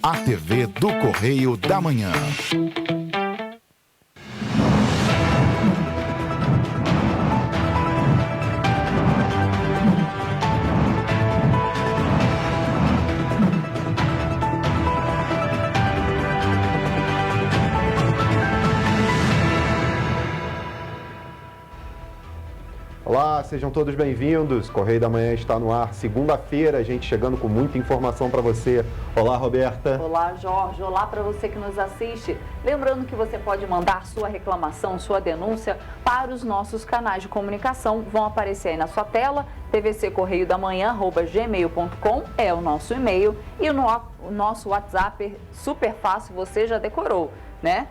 A TV do Correio da Manhã. Olá, sejam todos bem-vindos. Correio da Manhã está no ar. Segunda-feira, a gente chegando com muita informação para você. Olá, Roberta. Olá, Jorge. Olá para você que nos assiste. Lembrando que você pode mandar sua reclamação, sua denúncia para os nossos canais de comunicação. Vão aparecer aí na sua tela. tvccorreiodamanhã@gmail.com é o nosso e-mail. E o nosso WhatsApp, super fácil, você já decorou, né?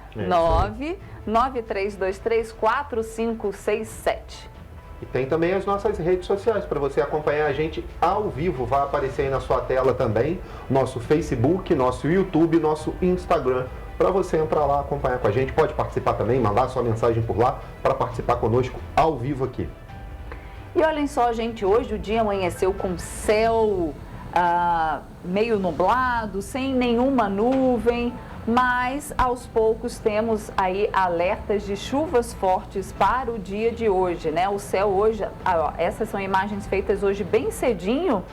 993234567. E tem também as nossas redes sociais para você acompanhar a gente ao vivo. Vai aparecer aí na sua tela também nosso Facebook, nosso YouTube, nosso Instagram. Para você entrar lá, acompanhar com a gente. Pode participar também, mandar sua mensagem por lá para participar conosco ao vivo aqui. E olhem só, gente, hoje o dia amanheceu com céu meio nublado, sem nenhuma nuvem. Mas aos poucos temos aí alertas de chuvas fortes para o dia de hoje, né? O céu hoje, essas são imagens feitas hoje bem cedinho,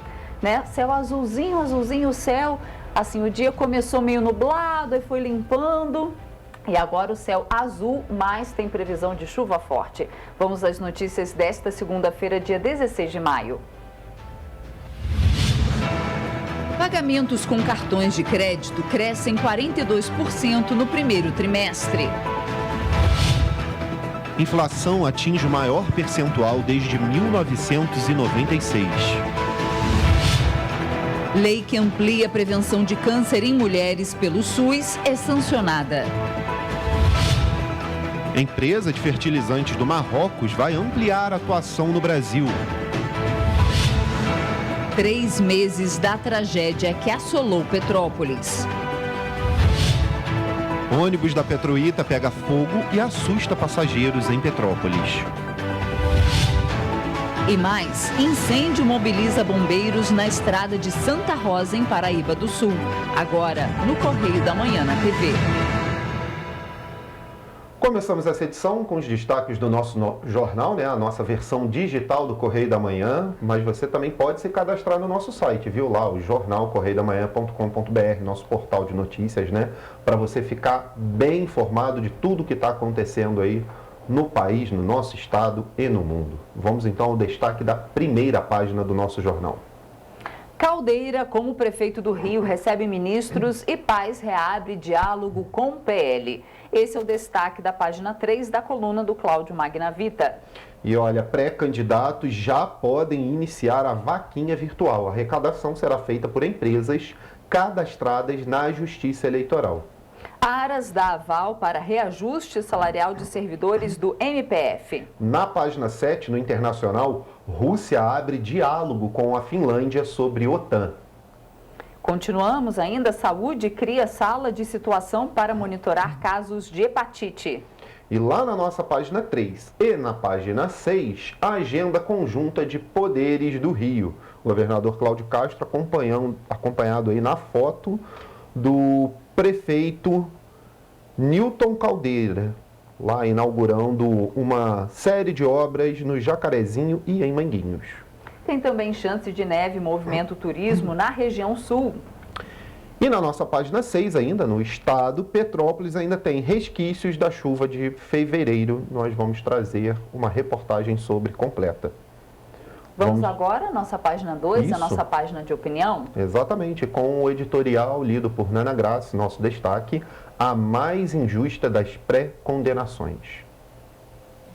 né? Céu azulzinho, azulzinho, o céu, assim, o dia começou meio nublado e foi limpando. E agora o céu azul, mas tem previsão de chuva forte. Vamos às notícias desta segunda-feira, dia 16 de maio. Pagamentos com cartões de crédito crescem 42% no primeiro trimestre. Inflação atinge o maior percentual desde 1996. Lei que amplia a prevenção de câncer em mulheres pelo SUS é sancionada. Empresa de fertilizantes do Marrocos vai ampliar a atuação no Brasil. 3 meses da tragédia que assolou Petrópolis. Ônibus da Petroita pega fogo e assusta passageiros em Petrópolis. E mais, incêndio mobiliza bombeiros na estrada de Santa Rosa, em Paraíba do Sul. Agora, no Correio da Manhã na TV. Começamos essa edição com os destaques do nosso jornal, né? A nossa versão digital do Correio da Manhã, mas você também pode se cadastrar no nosso site, viu? Lá, o jornal correiodamanhã.com.br, nosso portal de notícias, né? Para você ficar bem informado de tudo que está acontecendo aí no país, no nosso estado e no mundo. Vamos então ao destaque da primeira página do nosso jornal. Caldeira, como prefeito do Rio, recebe ministros e Paz reabre diálogo com o PL. Esse é o destaque da página 3 da coluna do Cláudio Magnavita. E olha, pré-candidatos já podem iniciar a vaquinha virtual. A arrecadação será feita por empresas cadastradas na Justiça Eleitoral. A Aras dá aval para reajuste salarial de servidores do MPF. Na página 7, no Internacional, Rússia abre diálogo com a Finlândia sobre OTAN. Continuamos ainda, saúde cria sala de situação para monitorar casos de hepatite. E lá na nossa página 3 e na página 6, a agenda conjunta de poderes do Rio. O governador Cláudio Castro acompanhado aí na foto do prefeito Newton Caldeira, lá inaugurando uma série de obras no Jacarezinho e em Manguinhos. Tem também chance de neve e movimento turismo na região sul. E na nossa página 6 ainda, no estado, Petrópolis ainda tem resquícios da chuva de fevereiro. Nós vamos trazer uma reportagem sobre completa. Vamos agora à nossa página 2, Isso. a nossa página de opinião? Exatamente, com o editorial lido por Nana Graça, nosso destaque, a mais injusta das pré-condenações.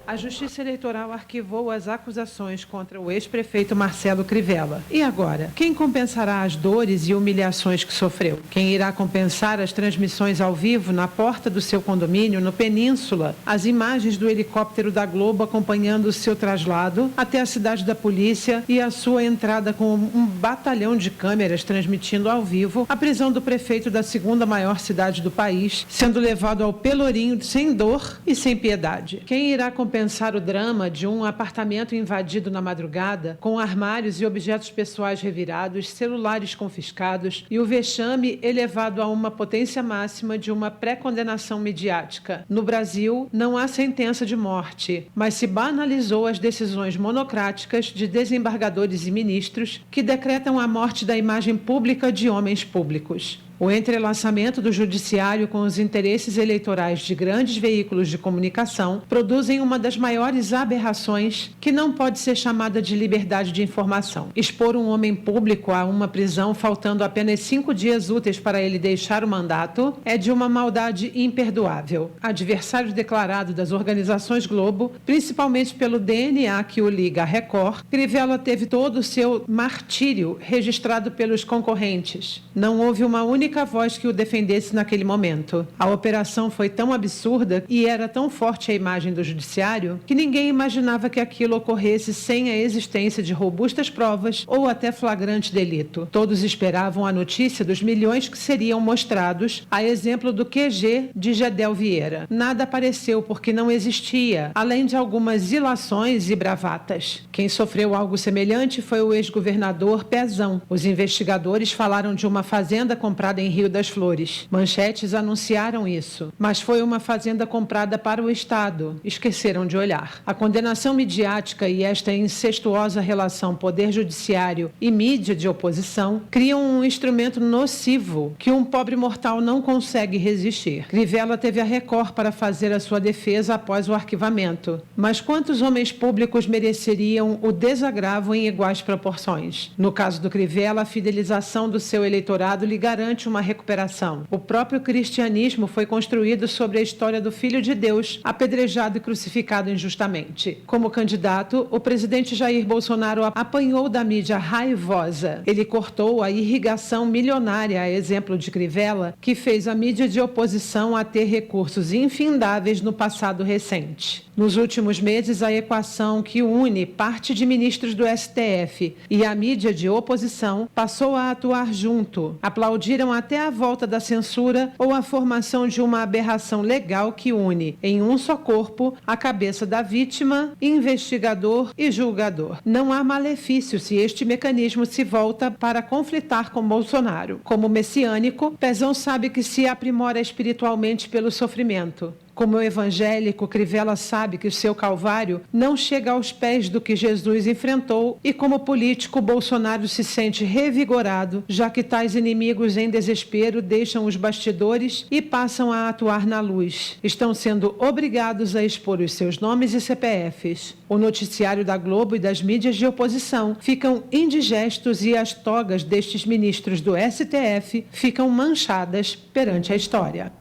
A Justiça Eleitoral arquivou as acusações contra o ex-prefeito Marcelo Crivella. E agora? Quem compensará as dores e humilhações que sofreu? Quem irá compensar as transmissões ao vivo na porta do seu condomínio, no Península? As imagens do helicóptero da Globo acompanhando o seu traslado até a cidade da polícia e a sua entrada com um batalhão de câmeras transmitindo ao vivo a prisão do prefeito da segunda maior cidade do país, sendo levado ao Pelourinho sem dor e sem piedade. Quem irá compensar pensar o drama de um apartamento invadido na madrugada, com armários e objetos pessoais revirados, celulares confiscados e o vexame elevado a uma potência máxima de uma pré-condenação midiática. No Brasil, não há sentença de morte, mas se banalizou as decisões monocráticas de desembargadores e ministros que decretam a morte da imagem pública de homens públicos. O entrelaçamento do judiciário com os interesses eleitorais de grandes veículos de comunicação produzem uma das maiores aberrações que não pode ser chamada de liberdade de informação. Expor um homem público a uma prisão faltando apenas 5 dias úteis para ele deixar o mandato é de uma maldade imperdoável. Adversário declarado das organizações Globo, principalmente pelo DNA que o liga à Record, Crivella teve todo o seu martírio registrado pelos concorrentes. Não houve uma única voz que o defendesse naquele momento. A operação foi tão absurda e era tão forte a imagem do judiciário que ninguém imaginava que aquilo ocorresse sem a existência de robustas provas ou até flagrante delito. Todos esperavam a notícia dos milhões que seriam mostrados, a exemplo do QG de Gedel Vieira. Nada apareceu porque não existia, além de algumas ilações e bravatas. Quem sofreu algo semelhante foi o ex-governador Pezão. Os investigadores falaram de uma fazenda comprada em Rio das Flores. Manchetes anunciaram isso, mas foi uma fazenda comprada para o Estado. Esqueceram de olhar. A condenação midiática e esta incestuosa relação poder judiciário e mídia de oposição criam um instrumento nocivo que um pobre mortal não consegue resistir. Crivella teve a Record para fazer a sua defesa após o arquivamento. Mas quantos homens públicos mereceriam o desagravo em iguais proporções? No caso do Crivella, a fidelização do seu eleitorado lhe garante uma recuperação. O próprio cristianismo foi construído sobre a história do Filho de Deus, apedrejado e crucificado injustamente. Como candidato, o presidente Jair Bolsonaro apanhou da mídia raivosa. Ele cortou a irrigação milionária, a exemplo de Crivella, que fez a mídia de oposição a ter recursos infindáveis no passado recente. Nos últimos meses, a equação que une parte de ministros do STF e a mídia de oposição passou a atuar junto. Aplaudiram até a volta da censura ou a formação de uma aberração legal que une, em um só corpo, a cabeça da vítima, investigador e julgador. Não há malefício se este mecanismo se volta para conflitar com Bolsonaro. Como messiânico, Pezão sabe que se aprimora espiritualmente pelo sofrimento. Como evangélico, Crivella sabe que o seu calvário não chega aos pés do que Jesus enfrentou e como político, Bolsonaro se sente revigorado, já que tais inimigos em desespero deixam os bastidores e passam a atuar na luz. Estão sendo obrigados a expor os seus nomes e CPFs. O noticiário da Globo e das mídias de oposição ficam indigestos e as togas destes ministros do STF ficam manchadas perante a história.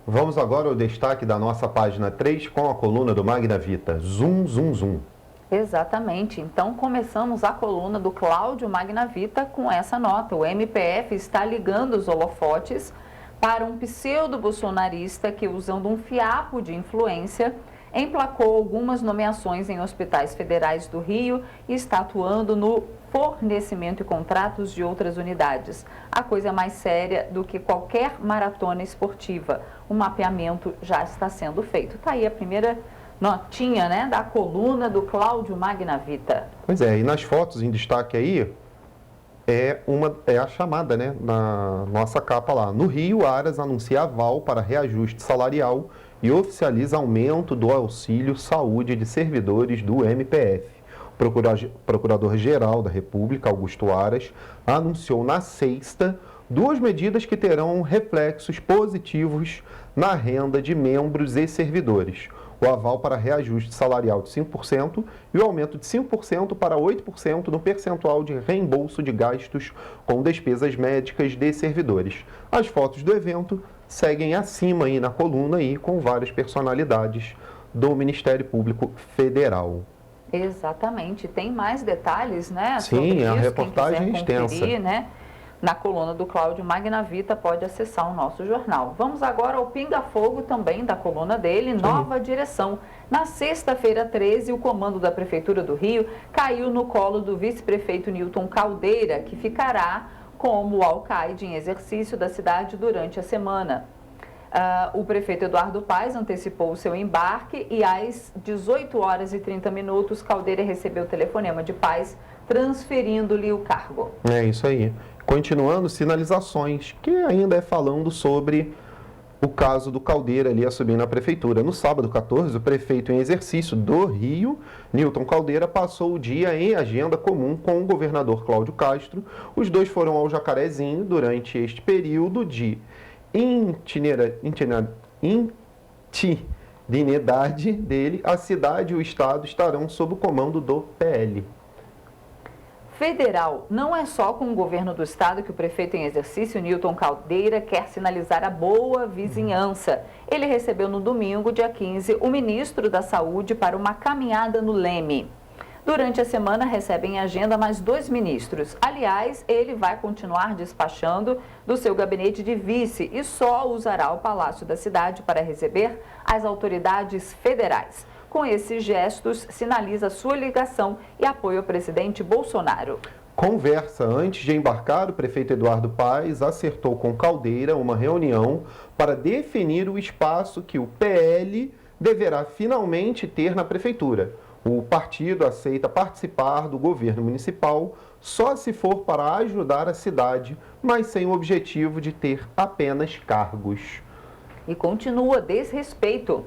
Vamos agora ao destaque da nossa página 3 com a coluna do Magna Vita. Zum, zum, zum. Exatamente. Então, começamos a coluna do Cláudio Magna Vita com essa nota. O MPF está ligando os holofotes para um pseudo-bolsonarista que, usando um fiapo de influência, emplacou algumas nomeações em hospitais federais do Rio e está atuando no fornecimento e contratos de outras unidades. A coisa é mais séria do que qualquer maratona esportiva. O mapeamento já está sendo feito. Está aí a primeira notinha, né, da coluna do Cláudio Magna Vita. Pois é, e nas fotos em destaque aí, é a chamada, né, na nossa capa lá. No Rio, Aras anuncia aval para reajuste salarial e oficializa aumento do auxílio saúde de servidores do MPF. O Procurador-Geral da República, Augusto Aras, anunciou na sexta 2 medidas que terão reflexos positivos na renda de membros e servidores. O aval para reajuste salarial de 5% e o aumento de 5% para 8% no percentual de reembolso de gastos com despesas médicas de servidores. As fotos do evento seguem acima aí na coluna aí, com várias personalidades do Ministério Público Federal. Exatamente. Tem mais detalhes, né? Sim, a reportagem é extensa. Né? Na coluna do Cláudio Magna Vita, pode acessar o nosso jornal. Vamos agora ao Pinga Fogo, também da coluna dele, Nova Direção. Na sexta-feira 13, o comando da Prefeitura do Rio caiu no colo do vice-prefeito Newton Caldeira, que ficará como alcaide em exercício da cidade durante a semana. O prefeito Eduardo Paes antecipou o seu embarque e às 18 horas e 30 minutos, Caldeira recebeu o telefonema de Paes, transferindo-lhe o cargo. É isso aí. Continuando, sinalizações, que ainda é falando sobre o caso do Caldeira ali assumindo a prefeitura. No sábado 14, o prefeito em exercício do Rio, Newton Caldeira, passou o dia em agenda comum com o governador Cláudio Castro. Os dois foram ao Jacarezinho durante este período de itineridade dele. A cidade e o estado estarão sob o comando do PL. Federal, não é só com o governo do estado que o prefeito em exercício, Newton Caldeira, quer sinalizar a boa vizinhança. Ele recebeu no domingo, dia 15, o ministro da Saúde para uma caminhada no Leme. Durante a semana recebe em agenda mais 2 ministros. Aliás, ele vai continuar despachando do seu gabinete de vice e só usará o Palácio da Cidade para receber as autoridades federais. Com esses gestos, sinaliza sua ligação e apoio ao presidente Bolsonaro. Conversa. Antes de embarcar, o prefeito Eduardo Paes acertou com Caldeira uma reunião para definir o espaço que o PL deverá finalmente ter na prefeitura. O partido aceita participar do governo municipal só se for para ajudar a cidade, mas sem o objetivo de ter apenas cargos. E continua desrespeito.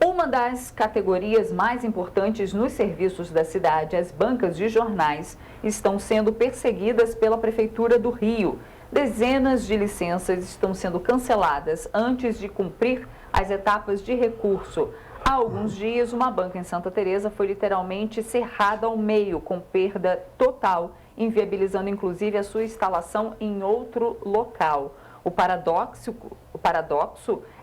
Uma das categorias mais importantes nos serviços da cidade, as bancas de jornais, estão sendo perseguidas pela Prefeitura do Rio. Dezenas de licenças estão sendo canceladas antes de cumprir as etapas de recurso. Há alguns dias, uma banca em Santa Teresa foi literalmente cerrada ao meio, com perda total, inviabilizando inclusive a sua instalação em outro local. O paradoxo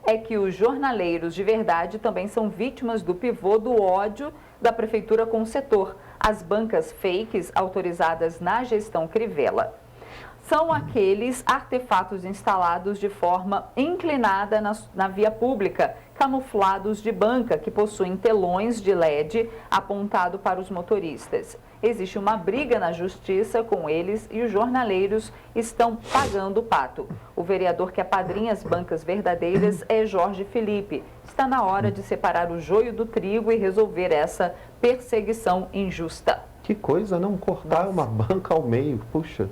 é que os jornaleiros de verdade também são vítimas do pivô do ódio da prefeitura com o setor. As bancas fakes autorizadas na gestão Crivella são aqueles artefatos instalados de forma inclinada na via pública, camuflados de banca, que possuem telões de LED apontado para os motoristas. Existe uma briga na justiça com eles e os jornaleiros estão pagando o pato. O vereador que apadrinha as bancas verdadeiras é Jorge Felipe. Está na hora de separar o joio do trigo e resolver essa perseguição injusta. Que coisa, não cortar uma banca ao meio. Puxa,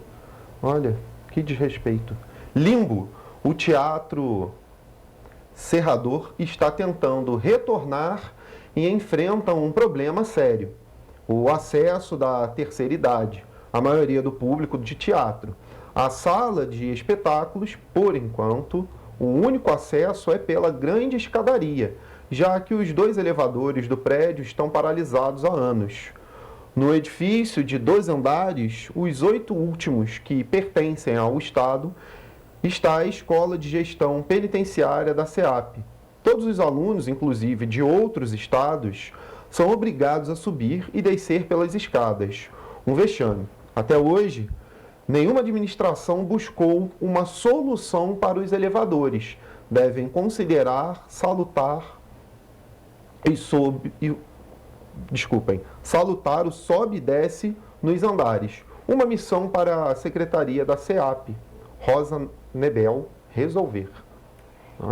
olha, que desrespeito. Limbo, o teatro Serrador está tentando retornar e enfrenta um problema sério. O acesso da terceira idade, a maioria do público de teatro. A sala de espetáculos, por enquanto, o único acesso é pela grande escadaria, já que os 2 elevadores do prédio estão paralisados há anos. No edifício de 2 andares, os 8 últimos que pertencem ao Estado, está a Escola de Gestão Penitenciária da SEAP. Todos os alunos, inclusive de outros estados, são obrigados a subir e descer pelas escadas. Um vexame. Até hoje, nenhuma administração buscou uma solução para os elevadores. Devem considerar salutar o sobe e desce nos andares. Uma missão para a Secretaria da SEAP, Rosa Nebel, resolver.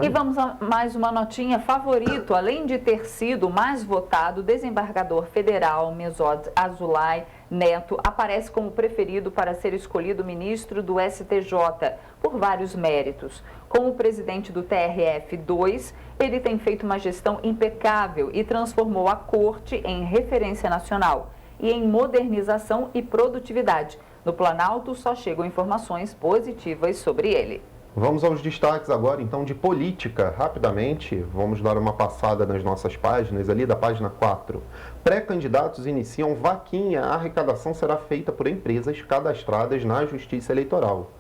E vamos a mais uma notinha. Favorito, além de ter sido o mais votado, o desembargador federal Mesod Azulay Neto aparece como preferido para ser escolhido ministro do STJ por vários méritos. Como presidente do TRF2, ele tem feito uma gestão impecável e transformou a corte em referência nacional e em modernização e produtividade. No Planalto só chegam informações positivas sobre ele. Vamos aos destaques agora, então, de política. Rapidamente, vamos dar uma passada nas nossas páginas, ali da página 4. Pré-candidatos iniciam vaquinha. A arrecadação será feita por empresas cadastradas na Justiça Eleitoral.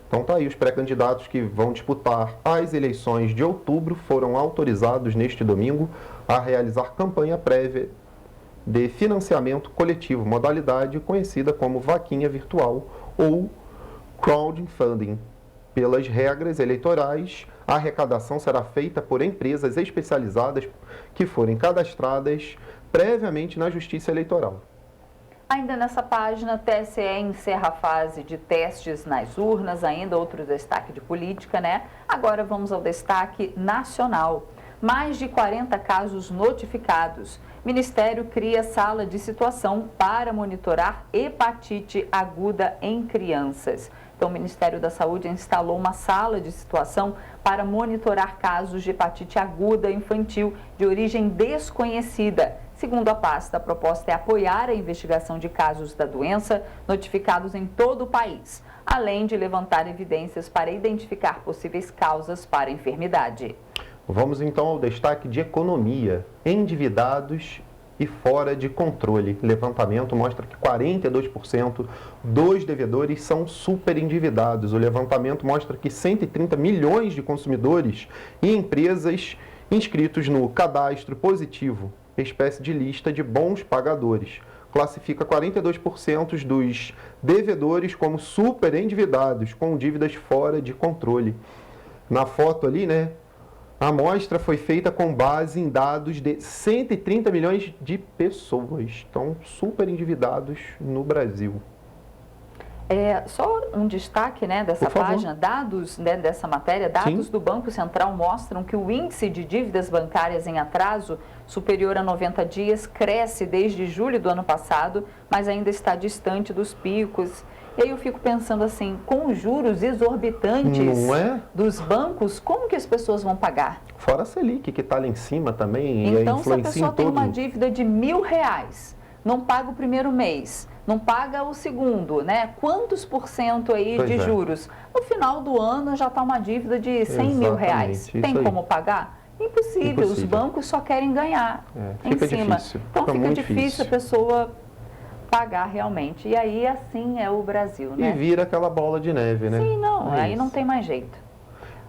Então, tá aí, os pré-candidatos que vão disputar as eleições de outubro foram autorizados neste domingo a realizar campanha prévia de financiamento coletivo, modalidade conhecida como vaquinha virtual ou crowdfunding. Pelas regras eleitorais, a arrecadação será feita por empresas especializadas que forem cadastradas previamente na Justiça Eleitoral. Ainda nessa página, TSE encerra a fase de testes nas urnas, ainda outro destaque de política, né? Agora vamos ao destaque nacional. Mais de 40 casos notificados. Ministério cria sala de situação para monitorar hepatite aguda em crianças. Então, o Ministério da Saúde instalou uma sala de situação para monitorar casos de hepatite aguda infantil de origem desconhecida. Segundo a pasta, a proposta é apoiar a investigação de casos da doença notificados em todo o país, além de levantar evidências para identificar possíveis causas para a enfermidade. Vamos então ao destaque de economia. Endividados e fora de controle. Levantamento mostra que 42% dos devedores são super endividados. O levantamento mostra que 130 milhões de consumidores e empresas inscritos no cadastro positivo, espécie de lista de bons pagadores. Classifica 42% dos devedores como super endividados, com dívidas fora de controle. Na foto ali, né? A amostra foi feita com base em dados de 130 milhões de pessoas. Estão super endividados no Brasil. Só um destaque, né, dessa página, dados, né, dessa matéria, dados do Banco Central mostram que o índice de dívidas bancárias em atraso superior a 90 dias cresce desde julho do ano passado, mas ainda está distante dos picos. E aí eu fico pensando assim, com os juros exorbitantes dos bancos, como que as pessoas vão pagar? Fora a Selic, que está lá em cima também, então, e influencia em se a pessoa tem todo. uma dívida de R$1.000, não paga o primeiro mês, não paga o segundo, né? Quantos % aí de juros? No final do ano já está uma dívida de R$100.000. Tem como pagar? Impossível. Os bancos só querem ganhar em cima. Difícil. Então fica difícil a pessoa pagar realmente. E aí assim é o Brasil, né? E vira aquela bola de neve, né? Sim, não. Aí não tem mais jeito.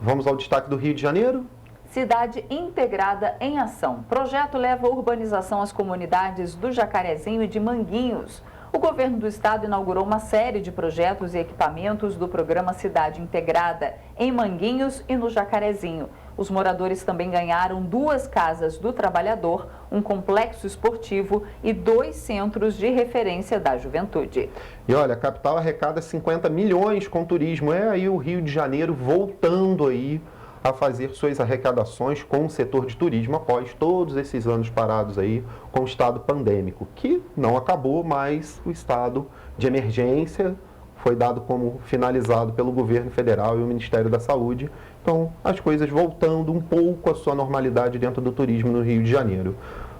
Vamos ao destaque do Rio de Janeiro? Cidade integrada em ação. Projeto leva a urbanização às comunidades do Jacarezinho e de Manguinhos. O governo do estado inaugurou uma série de projetos e equipamentos do programa Cidade Integrada em Manguinhos e no Jacarezinho. Os moradores também ganharam 2 casas do trabalhador, um complexo esportivo e 2 centros de referência da juventude. E olha, a capital arrecada 50 milhões com turismo. É aí o Rio de Janeiro voltando aí a fazer suas arrecadações com o setor de turismo após todos esses anos parados aí com o estado pandêmico, que não acabou, mas o estado de emergência foi dado como finalizado pelo governo federal e o Ministério da Saúde. Então, as coisas voltando um pouco à sua normalidade dentro do turismo no Rio de Janeiro.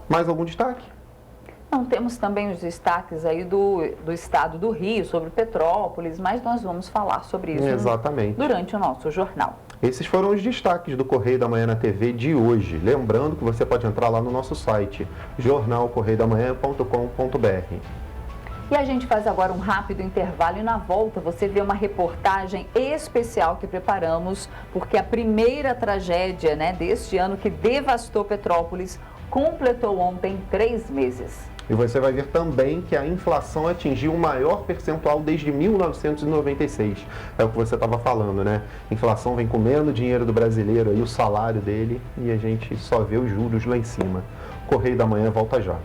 Mais algum destaque? Não, temos também os destaques aí do estado do Rio, sobre Petrópolis, mas nós vamos falar sobre isso durante o nosso jornal. Esses foram os destaques do Correio da Manhã na TV de hoje. Lembrando que você pode entrar lá no nosso site, jornalcorreiodamanhã.com.br. E a gente faz agora um rápido intervalo e na volta você vê uma reportagem especial que preparamos, porque a primeira tragédia, né, deste ano que devastou Petrópolis completou ontem 3 meses. E você vai ver também que a inflação atingiu o maior percentual desde 1996. É o que você estava falando, né? A inflação vem comendo o dinheiro do brasileiro, aí, o salário dele, e a gente só vê os juros lá em cima. Correio da Manhã volta já.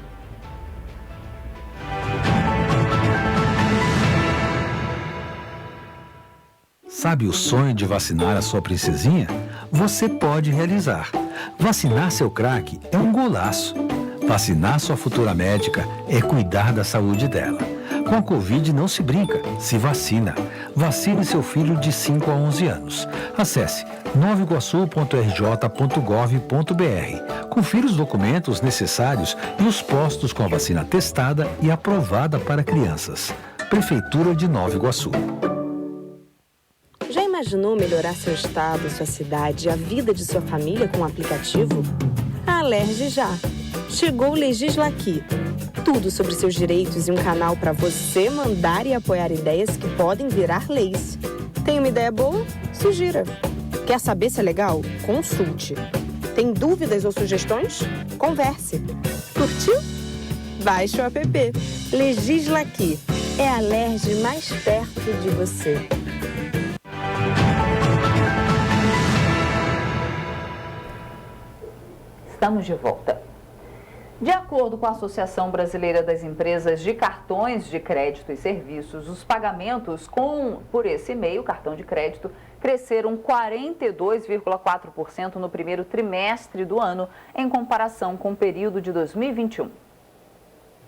Sabe o sonho de vacinar a sua princesinha? Você pode realizar. Vacinar seu craque é um golaço. Vacinar sua futura médica é cuidar da saúde dela. Com a Covid não se brinca, se vacina. Vacine seu filho de 5 a 11 anos. Acesse novaiguaçu.rj.gov.br. Confira os documentos necessários e os postos com a vacina testada e aprovada para crianças. Prefeitura de Nova Iguaçu. Já imaginou melhorar seu estado, sua cidade e a vida de sua família com um aplicativo? A Alerj já. Chegou o Legisla Aqui. Tudo sobre seus direitos e um canal para você mandar e apoiar ideias que podem virar leis. Tem uma ideia boa? Sugira. Quer saber se é legal? Consulte. Tem dúvidas ou sugestões? Converse. Curtiu? Baixe o app. Legisla Aqui. É a Alerj mais perto de você. Estamos de volta. De acordo com a Associação Brasileira das Empresas de Cartões de Crédito e Serviços, os pagamentos por esse meio, cartão de crédito, cresceram 42,4% no primeiro trimestre do ano, em comparação com o período de 2021.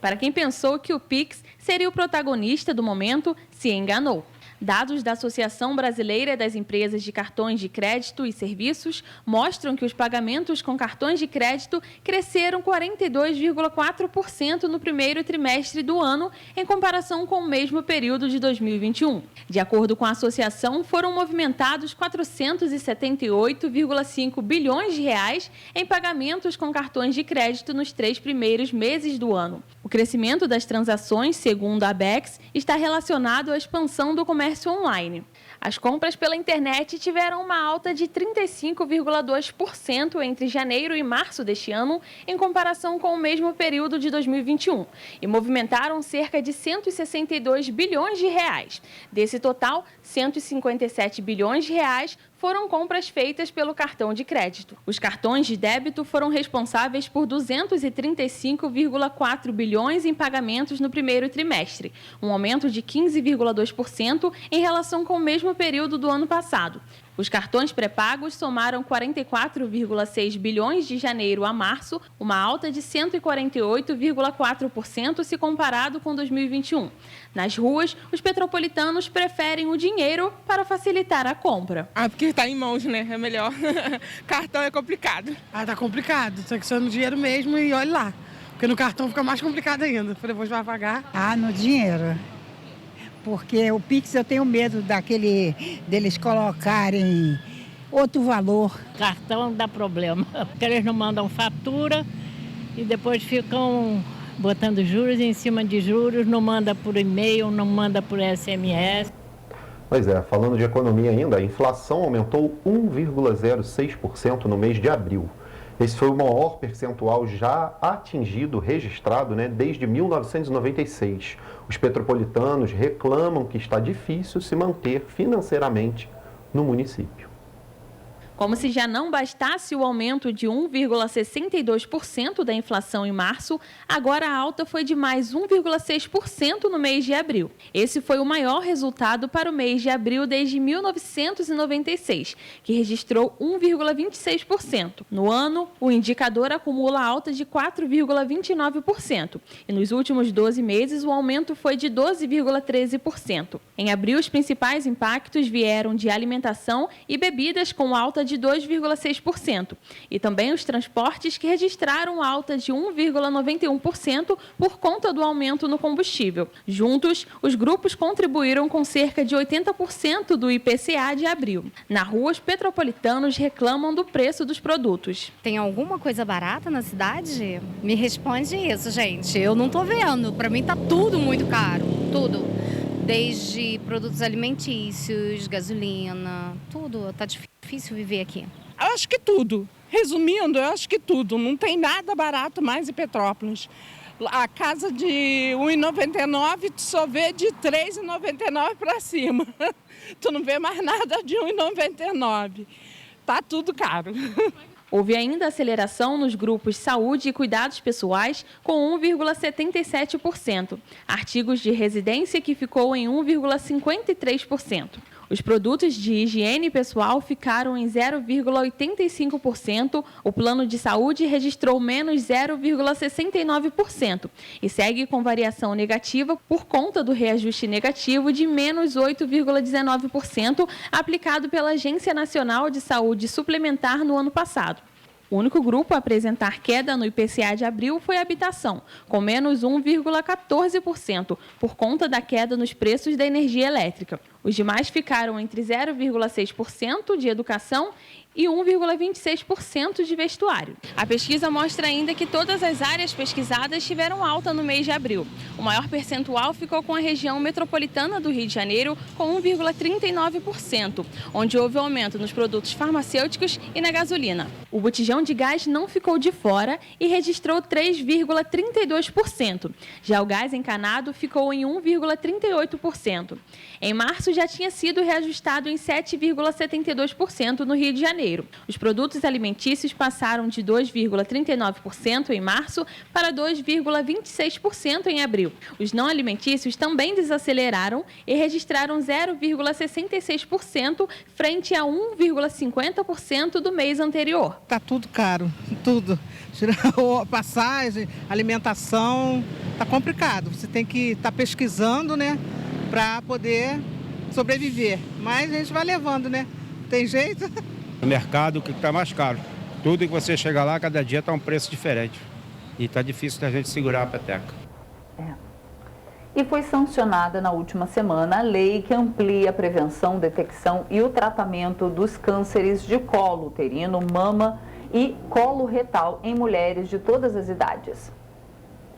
Para quem pensou que o Pix seria o protagonista do momento, se enganou. Dados da Associação Brasileira das Empresas de Cartões de Crédito e Serviços mostram que os pagamentos com cartões de crédito cresceram 42,4% no primeiro trimestre do ano, em comparação com o mesmo período de 2021. De acordo com a associação, foram movimentados 478,5 bilhões de reais em pagamentos com cartões de crédito nos 3 primeiros meses do ano. O crescimento das transações, segundo a Abecs, está relacionado à expansão do comércio online. As compras pela internet tiveram uma alta de 35,2% entre janeiro e março deste ano, em comparação com o mesmo período de 2021, e movimentaram cerca de 162 bilhões de reais. Desse total, 157 bilhões de reais foram compras feitas pelo cartão de crédito. Os cartões de débito foram responsáveis por 235,4 bilhões em pagamentos no primeiro trimestre, um aumento de 15,2% em relação com o mesmo período do ano passado. Os cartões pré-pagos somaram 44,6 bilhões de janeiro a março, uma alta de 148,4% se comparado com 2021. Nas ruas, os petropolitanos preferem o dinheiro para facilitar a compra. Porque está em mãos, né? É melhor. Cartão é complicado. Tá complicado. Só que só no dinheiro mesmo e olha lá. Porque no cartão fica mais complicado ainda. Depois vai pagar. No dinheiro. Porque o Pix eu tenho medo deles colocarem outro valor. Cartão dá problema, porque eles não mandam fatura e depois ficam botando juros em cima de juros, não manda por e-mail, não manda por SMS. Pois é, falando de economia ainda, a inflação aumentou 1,06% no mês de abril. Esse foi o maior percentual já registrado, desde 1996. Os petropolitanos reclamam que está difícil se manter financeiramente no município. Como se já não bastasse o aumento de 1,62% da inflação em março, agora a alta foi de mais 1,6% no mês de abril. Esse foi o maior resultado para o mês de abril desde 1996, que registrou 1,26%. No ano, o indicador acumula alta de 4,29%. E nos últimos 12 meses, o aumento foi de 12,13%. Em abril, os principais impactos vieram de alimentação e bebidas com alta de 2,6%, e também os transportes, que registraram alta de 1,91% por conta do aumento no combustível. Juntos, os grupos contribuíram com cerca de 80% do IPCA de abril. Na rua, os petropolitanos reclamam do preço dos produtos. Tem alguma coisa barata na cidade? Me responde isso, gente. Eu não tô vendo. Para mim tá tudo muito caro, tudo. Desde produtos alimentícios, gasolina, tudo. Tá difícil viver aqui. Eu acho que tudo. Resumindo, eu acho que tudo. Não tem nada barato mais em Petrópolis. A casa de R$ 1,99 tu só vê de R$ 3,99 para cima. Tu não vê mais nada de R$ 1,99. Tá tudo caro. Houve ainda aceleração nos grupos saúde e cuidados pessoais, com 1,77%. Artigos de residência, que ficou em 1,53%. Os produtos de higiene pessoal ficaram em 0,85%, o plano de saúde registrou menos 0,69% e segue com variação negativa por conta do reajuste negativo de menos 8,19% aplicado pela Agência Nacional de Saúde Suplementar no ano passado. O único grupo a apresentar queda no IPCA de abril foi a habitação, com menos 1,14%, por conta da queda nos preços da energia elétrica. Os demais ficaram entre 0,6% de educação e 1,26% de vestuário. A pesquisa mostra ainda que todas as áreas pesquisadas tiveram alta no mês de abril. O maior percentual ficou com a região metropolitana do Rio de Janeiro, com 1,39%, onde houve aumento nos produtos farmacêuticos e na gasolina. O botijão de gás não ficou de fora e registrou 3,32%. Já o gás encanado ficou em 1,38%. Em março março já tinha sido reajustado em 7,72% no Rio de Janeiro. Os produtos alimentícios passaram de 2,39% em março para 2,26% em abril. Os não alimentícios também desaceleraram e registraram 0,66% frente a 1,50% do mês anterior. Está tudo caro, tudo. Passagem, alimentação, está complicado. Você tem que estar pesquisando, né, para poder sobreviver. Mas a gente vai levando, né? Tem jeito? No mercado, o que está mais caro? Tudo que você chega lá, cada dia está um preço diferente. E está difícil da gente segurar a peteca. E foi sancionada na última semana a lei que amplia a prevenção, detecção e o tratamento dos cânceres de colo uterino, mama e colo retal em mulheres de todas as idades.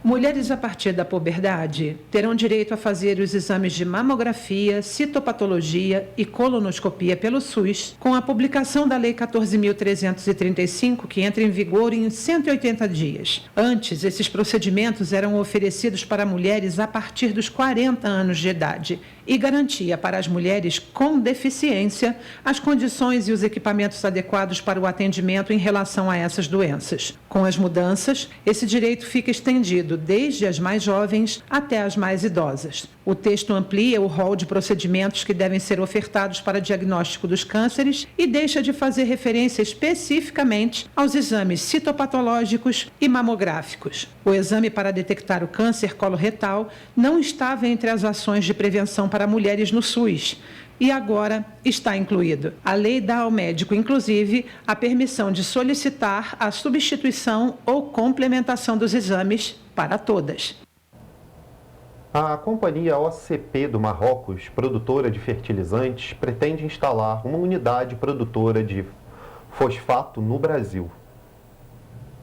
Mulheres a partir da puberdade terão direito a fazer os exames de mamografia, citopatologia e colonoscopia pelo SUS, com a publicação da Lei 14.335, que entra em vigor em 180 dias. Antes, esses procedimentos eram oferecidos para mulheres a partir dos 40 anos de idade e garantia para as mulheres com deficiência as condições e os equipamentos adequados para o atendimento em relação a essas doenças. Com as mudanças, esse direito fica estendido desde as mais jovens até as mais idosas. O texto amplia o rol de procedimentos que devem ser ofertados para diagnóstico dos cânceres e deixa de fazer referência especificamente aos exames citopatológicos e mamográficos. O exame para detectar o câncer coloretal não estava entre as ações de prevenção para mulheres no SUS e agora está incluído. A lei dá ao médico, inclusive, a permissão de solicitar a substituição ou complementação dos exames para todas. A companhia OCP do Marrocos, produtora de fertilizantes, pretende instalar uma unidade produtora de fosfato no Brasil.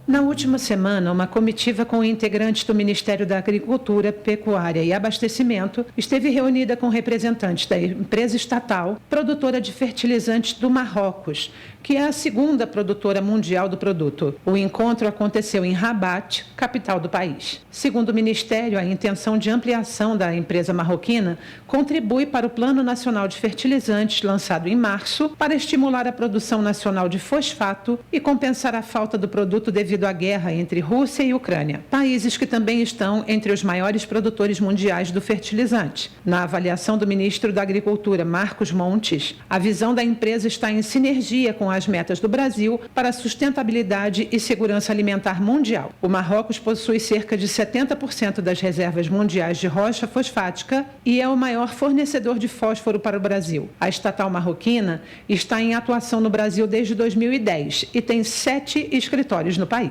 Na última semana, uma comitiva com integrantes do Ministério da Agricultura, Pecuária e Abastecimento esteve reunida com representantes da empresa estatal produtora de fertilizantes do Marrocos, que é a segunda produtora mundial do produto. O encontro aconteceu em Rabat, capital do país. Segundo o Ministério, a intenção de ampliação da empresa marroquina contribui para o Plano Nacional de Fertilizantes, lançado em março, para estimular a produção nacional de fosfato e compensar a falta do produto devido à guerra entre Rússia e Ucrânia, países que também estão entre os maiores produtores mundiais do fertilizante. Na avaliação do ministro da Agricultura, Marcos Montes, a visão da empresa está em sinergia com as metas do Brasil para a sustentabilidade e segurança alimentar mundial. O Marrocos possui cerca de 70% das reservas mundiais de rocha fosfática e é o maior fornecedor de fósforo para o Brasil. A estatal marroquina está em atuação no Brasil desde 2010 e tem 7 escritórios no país.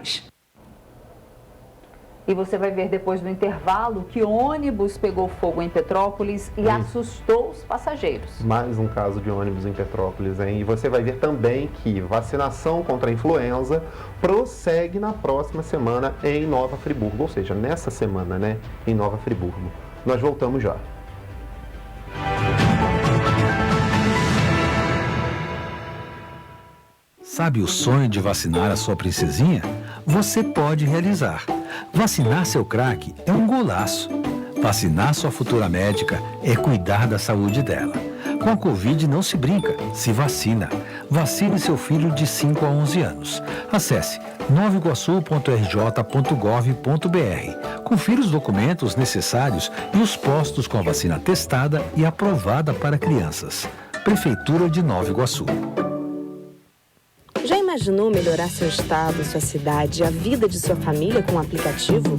E você vai ver depois do intervalo que ônibus pegou fogo em Petrópolis e assustou os passageiros. Mais um caso de ônibus em Petrópolis, hein? E você vai ver também que vacinação contra a influenza prossegue na próxima semana em Nova Friburgo, ou seja, nessa semana, né, em Nova Friburgo. Nós voltamos já. Sabe o sonho de vacinar a sua princesinha? Você pode realizar. Vacinar seu craque é um golaço. Vacinar sua futura médica é cuidar da saúde dela. Com a Covid não se brinca, se vacina. Vacine seu filho de 5 a 11 anos. Acesse novaiguaçu.rj.gov.br. Confira os documentos necessários e os postos com a vacina testada e aprovada para crianças. Prefeitura de Nova Iguaçu. Já imaginou melhorar seu estado, sua cidade e a vida de sua família com um aplicativo?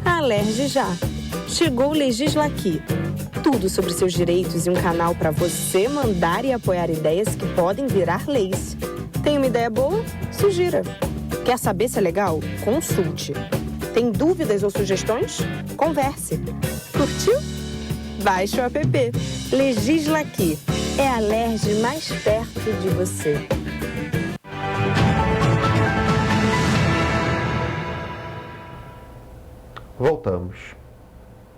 A Alerj já. Chegou o Legisla Aqui. Tudo sobre seus direitos e um canal para você mandar e apoiar ideias que podem virar leis. Tem uma ideia boa? Sugira. Quer saber se é legal? Consulte. Tem dúvidas ou sugestões? Converse. Curtiu? Baixe o app. Legisla Aqui. É a Alerj mais perto de você. Voltamos.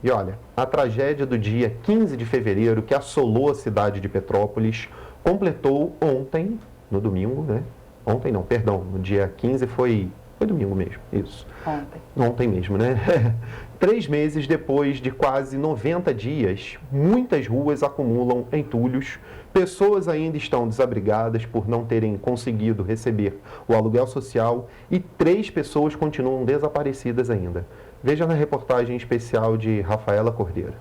E olha, a tragédia do dia 15 de fevereiro que assolou a cidade de Petrópolis completou ontem, no domingo, né? Ontem não, perdão, no dia 15 foi Foi domingo mesmo, isso. Ontem. Ontem mesmo, né? 3 meses depois de quase 90 dias, muitas ruas acumulam entulhos. Pessoas ainda estão desabrigadas por não terem conseguido receber o aluguel social e 3 pessoas continuam desaparecidas ainda. Veja na reportagem especial de Rafaela Cordeiro.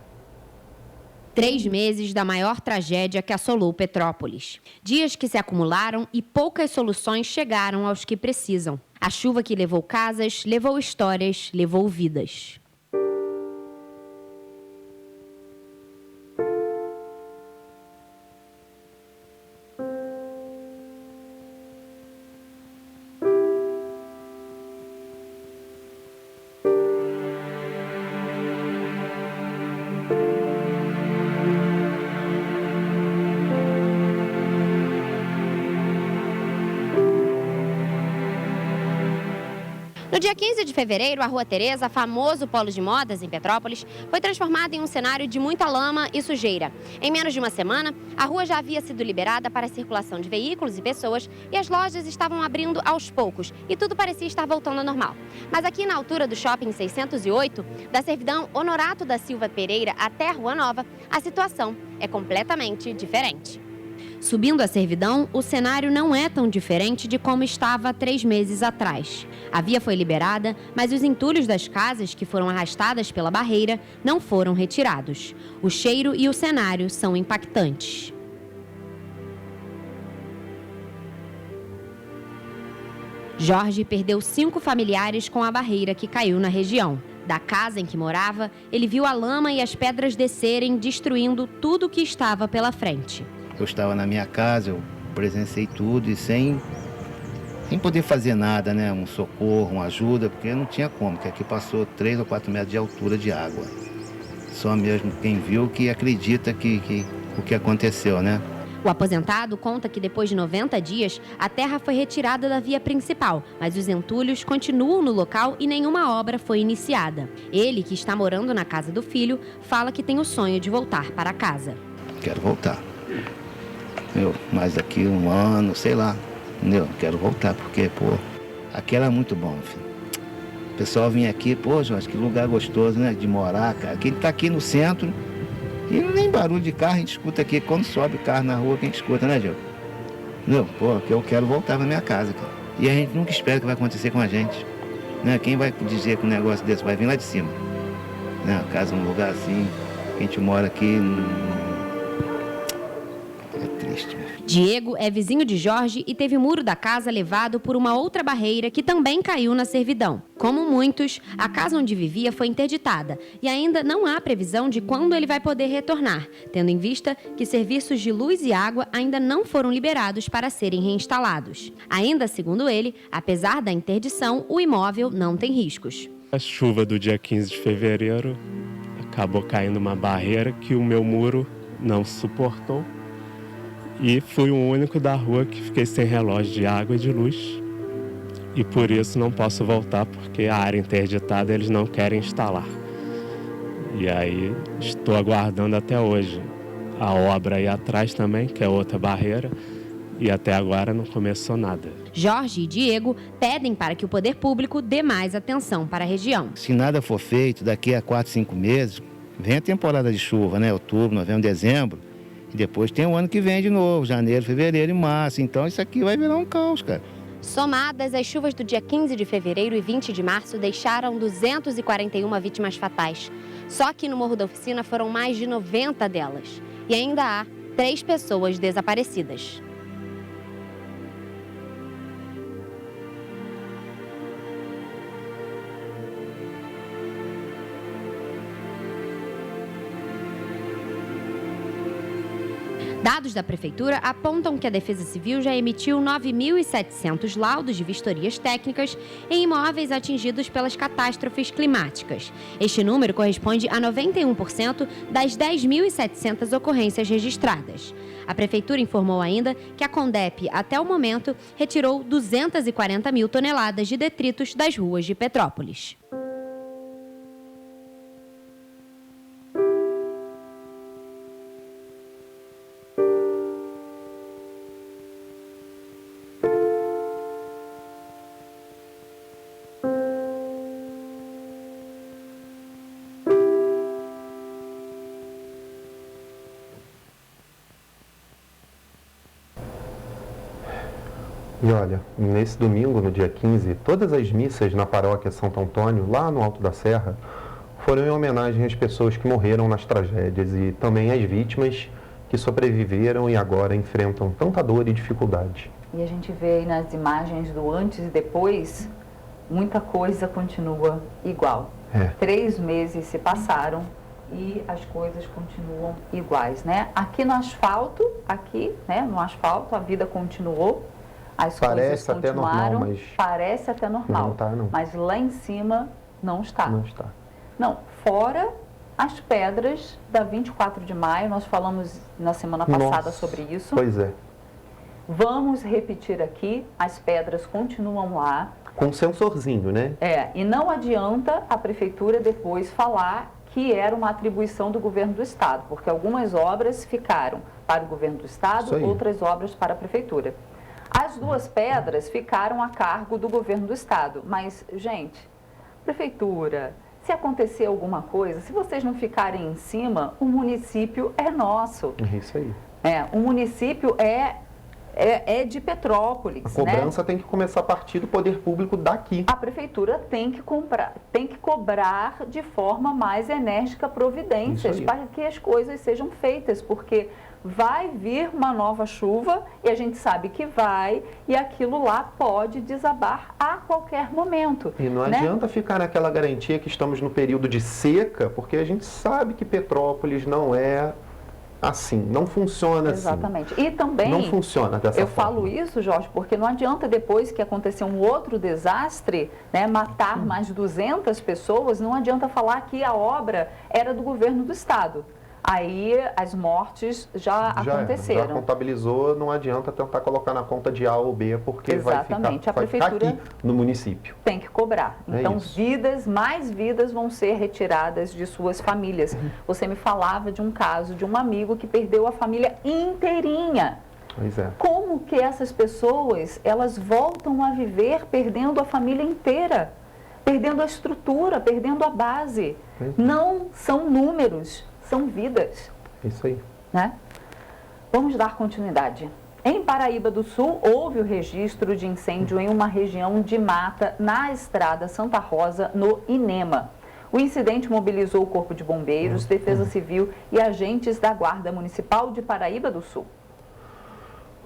3 meses da maior tragédia que assolou Petrópolis. Dias que se acumularam e poucas soluções chegaram aos que precisam. A chuva que levou casas, levou histórias, levou vidas. No dia 15 de fevereiro, a Rua Tereza, famoso polo de modas em Petrópolis, foi transformada em um cenário de muita lama e sujeira. Em menos de uma semana, a rua já havia sido liberada para a circulação de veículos e pessoas e as lojas estavam abrindo aos poucos e tudo parecia estar voltando ao normal. Mas aqui na altura do Shopping 608, da Servidão Honorato da Silva Pereira até a Rua Nova, a situação é completamente diferente. Subindo a Servidão, o cenário não é tão diferente de como estava 3 meses atrás. A via foi liberada, mas os entulhos das casas que foram arrastadas pela barreira não foram retirados. O cheiro e o cenário são impactantes. Jorge perdeu 5 familiares com a barreira que caiu na região. Da casa em que morava, ele viu a lama e as pedras descerem, destruindo tudo o que estava pela frente. Eu estava na minha casa, eu presenciei tudo e sem poder fazer nada, né? Um socorro, uma ajuda, porque não tinha como, porque aqui passou 3 ou 4 metros de altura de água. Só mesmo quem viu que acredita que o que aconteceu, né? O aposentado conta que depois de 90 dias, a terra foi retirada da via principal, mas os entulhos continuam no local e nenhuma obra foi iniciada. Ele, que está morando na casa do filho, fala que tem o sonho de voltar para casa. Quero voltar. Mas daqui 1 ano, sei lá, entendeu? Quero voltar, porque, aqui era muito bom, filho. O pessoal vinha aqui, Jorge, que lugar gostoso, né, de morar, cara. Aqui tá aqui no centro e nem barulho de carro a gente escuta aqui. Quando sobe carro na rua, que a gente escuta, né, Gil? Entendeu? Que eu quero voltar pra minha casa, cara. E a gente nunca espera que vai acontecer com a gente, né? Quem vai dizer que um negócio desse vai vir lá de cima? Né? A casa, um lugar assim, a gente mora aqui... Diego é vizinho de Jorge e teve o muro da casa levado por uma outra barreira que também caiu na Servidão. Como muitos, a casa onde vivia foi interditada e ainda não há previsão de quando ele vai poder retornar, tendo em vista que serviços de luz e água ainda não foram liberados para serem reinstalados. Ainda segundo ele, apesar da interdição, o imóvel não tem riscos. A chuva do dia 15 de fevereiro acabou caindo uma barreira que o meu muro não suportou. E fui o único da rua que fiquei sem relógio de água e de luz. E por isso não posso voltar, porque a área interditada eles não querem instalar. E aí estou aguardando até hoje a obra aí atrás também, que é outra barreira. E até agora não começou nada. Jorge e Diego pedem para que o poder público dê mais atenção para a região. Se nada for feito, daqui a 4, 5 meses, vem a temporada de chuva, né? Outubro, novembro, dezembro. E depois tem o ano que vem de novo, janeiro, fevereiro e março. Então isso aqui vai virar um caos, cara. Somadas, as chuvas do dia 15 de fevereiro e 20 de março deixaram 241 vítimas fatais. Só que no Morro da Oficina foram mais de 90 delas. E ainda há 3 pessoas desaparecidas. Dados da Prefeitura apontam que a Defesa Civil já emitiu 9.700 laudos de vistorias técnicas em imóveis atingidos pelas catástrofes climáticas. Este número corresponde a 91% das 10.700 ocorrências registradas. A Prefeitura informou ainda que a Condep, até o momento, retirou 240 mil toneladas de detritos das ruas de Petrópolis. E olha, nesse domingo, no dia 15, todas as missas na paróquia Santo Antônio, lá no Alto da Serra, foram em homenagem às pessoas que morreram nas tragédias e também às vítimas que sobreviveram e agora enfrentam tanta dor e dificuldade. E a gente vê aí nas imagens do antes e depois, muita coisa continua igual. 3 meses se passaram e as coisas continuam iguais, né? Aqui no asfalto, no asfalto a vida continuou, as coisas continuaram, normal, parece até normal, não tá, não. Mas lá em cima não está. Não está. Não, fora as pedras da 24 de maio, nós falamos na semana passada sobre isso. Pois é. Vamos repetir aqui, as pedras continuam lá. Com sensorzinho, né? E não adianta a prefeitura depois falar que era uma atribuição do governo do estado, porque algumas obras ficaram para o governo do estado, outras obras para a prefeitura. As 2 pedras ficaram a cargo do governo do estado, mas, gente, prefeitura, se acontecer alguma coisa, se vocês não ficarem em cima, o município é nosso. É isso aí. O município é de Petrópolis. A cobrança tem que começar a partir do poder público daqui. A prefeitura tem que cobrar de forma mais enérgica providências para que as coisas sejam feitas, porque vai vir uma nova chuva e a gente sabe que vai, e aquilo lá pode desabar a qualquer momento. E não adianta ficar naquela garantia que estamos no período de seca, porque a gente sabe que Petrópolis não é assim, não funciona assim. Exatamente. E também, não funciona dessa eu forma. falo isso, Jorge, porque não adianta depois que acontecer um outro desastre, matar mais de 200 pessoas, não adianta falar que a obra era do governo do estado. Aí as mortes já aconteceram. Já contabilizou, não adianta tentar colocar na conta de A ou B, porque vai ficar aqui no município. Tem que cobrar. Então, mais vidas vão ser retiradas de suas famílias. Você me falava de um caso de um amigo que perdeu a família inteirinha. Pois é. Como que essas pessoas, elas voltam a viver perdendo a família inteira? Perdendo a estrutura, perdendo a base. Não são números. São vidas. Isso aí. Vamos dar continuidade. Em Paraíba do Sul, houve o registro de incêndio em uma região de mata na estrada Santa Rosa, no Inema. O incidente mobilizou o Corpo de Bombeiros, Defesa Civil e agentes da Guarda Municipal de Paraíba do Sul.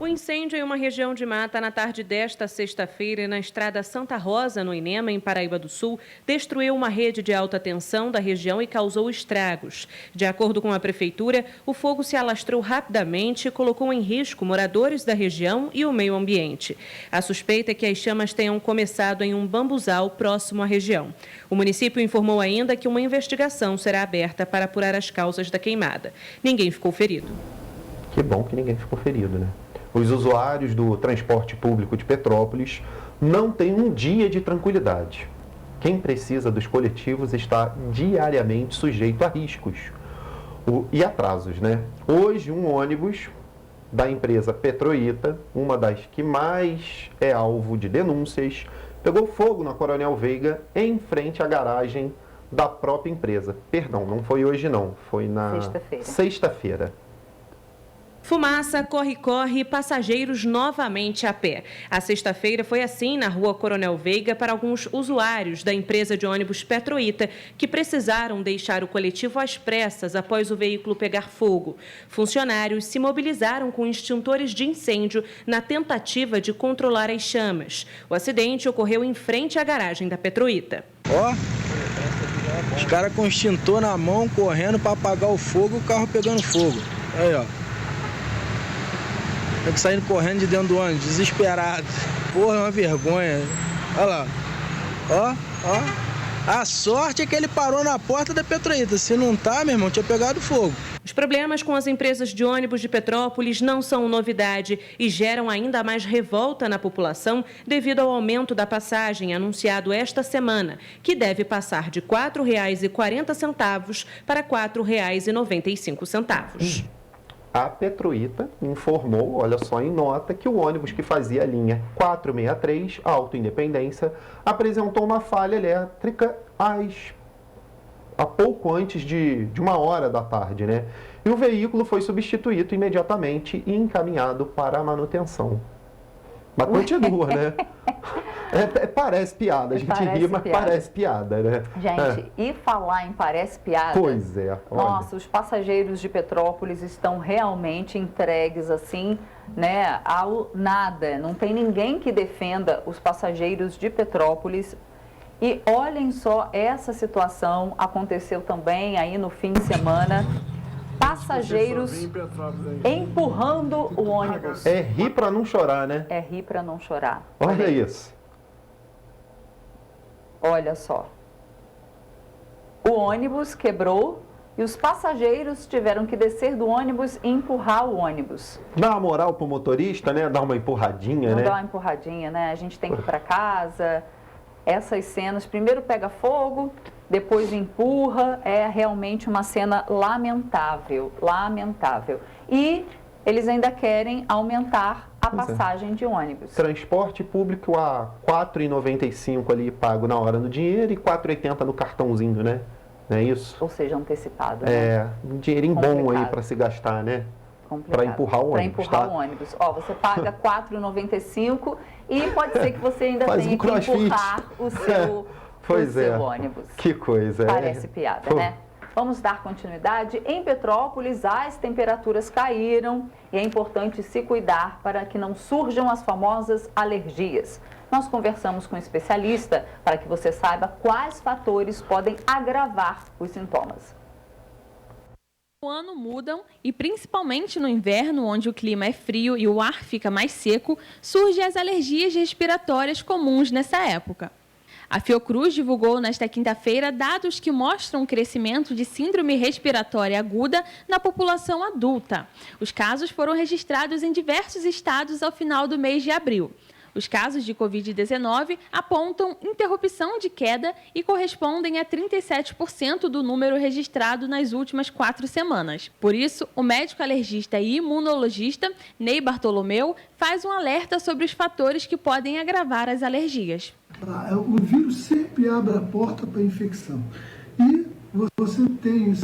O incêndio em uma região de mata na tarde desta sexta-feira na estrada Santa Rosa, no Inema, em Paraíba do Sul, destruiu uma rede de alta tensão da região e causou estragos. De acordo com a prefeitura, o fogo se alastrou rapidamente e colocou em risco moradores da região e o meio ambiente. A suspeita é que as chamas tenham começado em um bambuzal próximo à região. O município informou ainda que uma investigação será aberta para apurar as causas da queimada. Ninguém ficou ferido. Que bom que ninguém ficou ferido, né? Os usuários do transporte público de Petrópolis não têm um dia de tranquilidade. Quem precisa dos coletivos está diariamente sujeito a riscos e atrasos, né? Hoje, um ônibus da empresa Petroita, uma das que mais é alvo de denúncias, pegou fogo na Coronel Veiga em frente à garagem da própria empresa. Perdão, não foi hoje não, foi na sexta-feira. Fumaça, corre-corre e passageiros novamente a pé. A sexta-feira foi assim na rua Coronel Veiga para alguns usuários da empresa de ônibus Petroita que precisaram deixar o coletivo às pressas após o veículo pegar fogo. Funcionários se mobilizaram com extintores de incêndio na tentativa de controlar as chamas. O acidente ocorreu em frente à garagem da Petroita. Os caras com extintor na mão, correndo para apagar o fogo, o carro pegando fogo. Aí, ó. Saindo correndo de dentro do ônibus, desesperado. Porra, é uma vergonha. Olha lá. A sorte é que ele parou na porta da Petroita. Se não tá, meu irmão, tinha pegado fogo. Os problemas com as empresas de ônibus de Petrópolis não são novidade e geram ainda mais revolta na população devido ao aumento da passagem anunciado esta semana, que deve passar de R$ 4,40 para R$ 4,95. A Petroita informou, olha só, em nota, que o ônibus que fazia a linha 463, Alto Independência, apresentou uma falha elétrica a pouco antes de 1h da tarde, né? E o veículo foi substituído imediatamente e encaminhado para a manutenção. Mas continua, né? Parece piada, a gente ri, mas parece piada, né? Gente, e falar em parece piada... Pois é. Olha. Nossa, os passageiros de Petrópolis estão realmente entregues, assim, né, ao nada. Não tem ninguém que defenda os passageiros de Petrópolis. E olhem só, essa situação aconteceu também aí no fim de semana. Passageiros empurrando o ônibus. É rir para não chorar, né? É rir para não chorar. Olha isso. Olha só. O ônibus quebrou e os passageiros tiveram que descer do ônibus e empurrar o ônibus. Dá uma moral pro motorista, né? Dá uma empurradinha, né? Dá uma empurradinha, né? A gente tem que ir para casa. Essas cenas, primeiro pega fogo, depois empurra, é realmente uma cena lamentável, lamentável. E eles ainda querem aumentar a passagem de ônibus. Transporte público a R$ 4,95 ali pago na hora no dinheiro e R$ 4,80 no cartãozinho, né? Não é isso? Ou seja, antecipado, né? É, um dinheirinho bom aí para se gastar, né? Para empurrar o ônibus. Para empurrar o ônibus. Ó, você paga R$ 4,95 e pode ser que você ainda tenha que empurrar o seu ônibus. Que coisa. Parece piada, né? Vamos dar continuidade. Em Petrópolis, as temperaturas caíram e é importante se cuidar para que não surjam as famosas alergias. Nós conversamos com um especialista para que você saiba quais fatores podem agravar os sintomas. O ano mudam e, principalmente no inverno, onde o clima é frio e o ar fica mais seco, surgem as alergias respiratórias comuns nessa época. A Fiocruz divulgou nesta quinta-feira dados que mostram o crescimento de síndrome respiratória aguda na população adulta. Os casos foram registrados em diversos estados ao final do mês de abril. Os casos de Covid-19 apontam interrupção de queda e correspondem a 37% do número registrado nas últimas 4 semanas. Por isso, o médico alergista e imunologista Ney Bartolomeu faz um alerta sobre os fatores que podem agravar as alergias. O vírus sempre abre a porta para a infecção. E você tem o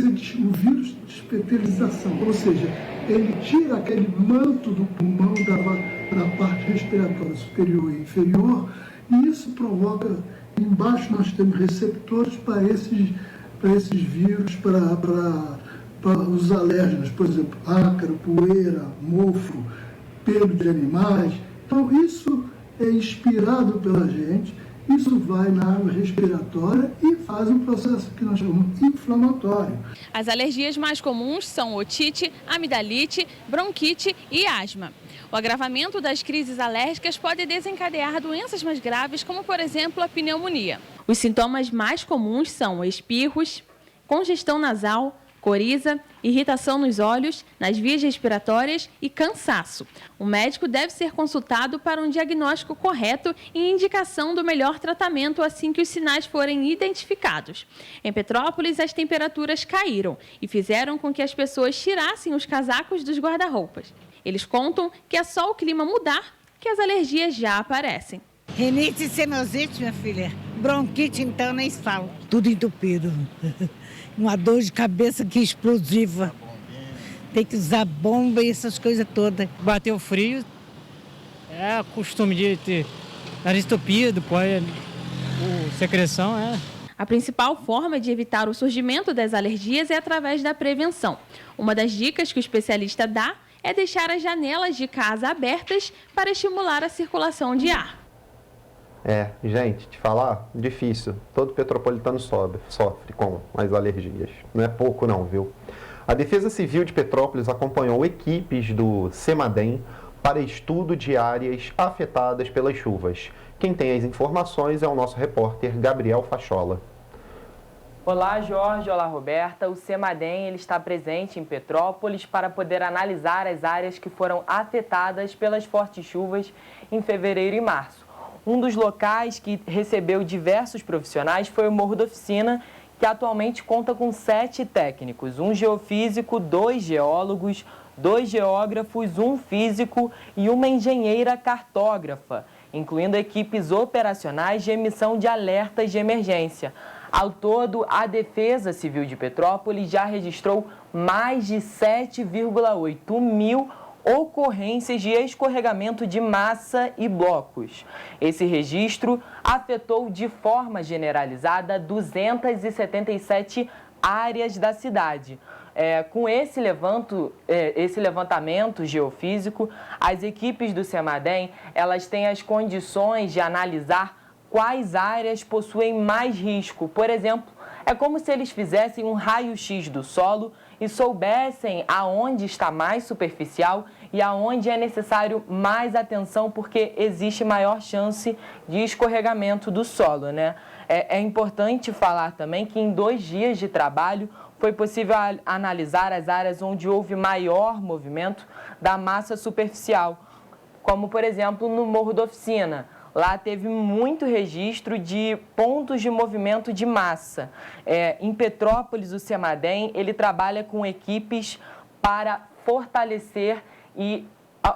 vírus de espetelização, ou seja, ele tira aquele manto do pulmão da parte respiratória superior e inferior, e isso provoca, embaixo nós temos receptores para esses vírus, para os alérgenos, por exemplo, ácaro, poeira, mofo, pelo de animais. Então isso é inspirado pela gente, isso vai na área respiratória e faz um processo que nós chamamos inflamatório. As alergias mais comuns são otite, amidalite, bronquite e asma. O agravamento das crises alérgicas pode desencadear doenças mais graves, como, por exemplo, a pneumonia. Os sintomas mais comuns são espirros, congestão nasal, coriza, irritação nos olhos, nas vias respiratórias e cansaço. O médico deve ser consultado para um diagnóstico correto e indicação do melhor tratamento assim que os sinais forem identificados. Em Petrópolis, as temperaturas caíram e fizeram com que as pessoas tirassem os casacos dos guarda-roupas. Eles contam que é só o clima mudar que as alergias já aparecem. Rinite e sinusite, minha filha. Bronquite, então, nem falo. Tudo entupido. Uma dor de cabeça que explosiva. Tem que usar bomba e essas coisas todas. Bateu frio, é costume de ter nariz entupido, secreção, A principal forma de evitar o surgimento das alergias é através da prevenção. Uma das dicas que o especialista dá é deixar as janelas de casa abertas para estimular a circulação de ar. Gente, te falar, difícil. Todo petropolitano sofre com as alergias. Não é pouco não, viu? A Defesa Civil de Petrópolis acompanhou equipes do CEMADEM para estudo de áreas afetadas pelas chuvas. Quem tem as informações é o nosso repórter Gabriel Fachola. Olá, Jorge. Olá, Roberta. O CEMADEM ele está presente em Petrópolis para poder analisar as áreas que foram afetadas pelas fortes chuvas em fevereiro e março. Um dos locais que recebeu diversos profissionais foi o Morro da Oficina, que atualmente conta com 7 técnicos, um geofísico, 2 geólogos, 2 geógrafos, 1 físico e uma engenheira cartógrafa, incluindo equipes operacionais de emissão de alertas de emergência. Ao todo, a Defesa Civil de Petrópolis já registrou mais de 7,8 mil ocorrências de escorregamento de massa e blocos. Esse registro afetou de forma generalizada 277 áreas da cidade. Com esse levantamento geofísico, as equipes do CEMADEM, elas têm as condições de analisar quais áreas possuem mais risco. Por exemplo, é como se eles fizessem um raio-x do solo e soubessem aonde está mais superficial e aonde é necessário mais atenção, porque existe maior chance de escorregamento do solo, né? É importante falar também que em 2 dias de trabalho foi possível analisar as áreas onde houve maior movimento da massa superficial, como, por exemplo, no Morro da Oficina. Lá teve muito registro de pontos de movimento de massa. Em Petrópolis, o CEMADEM, ele trabalha com equipes para fortalecer e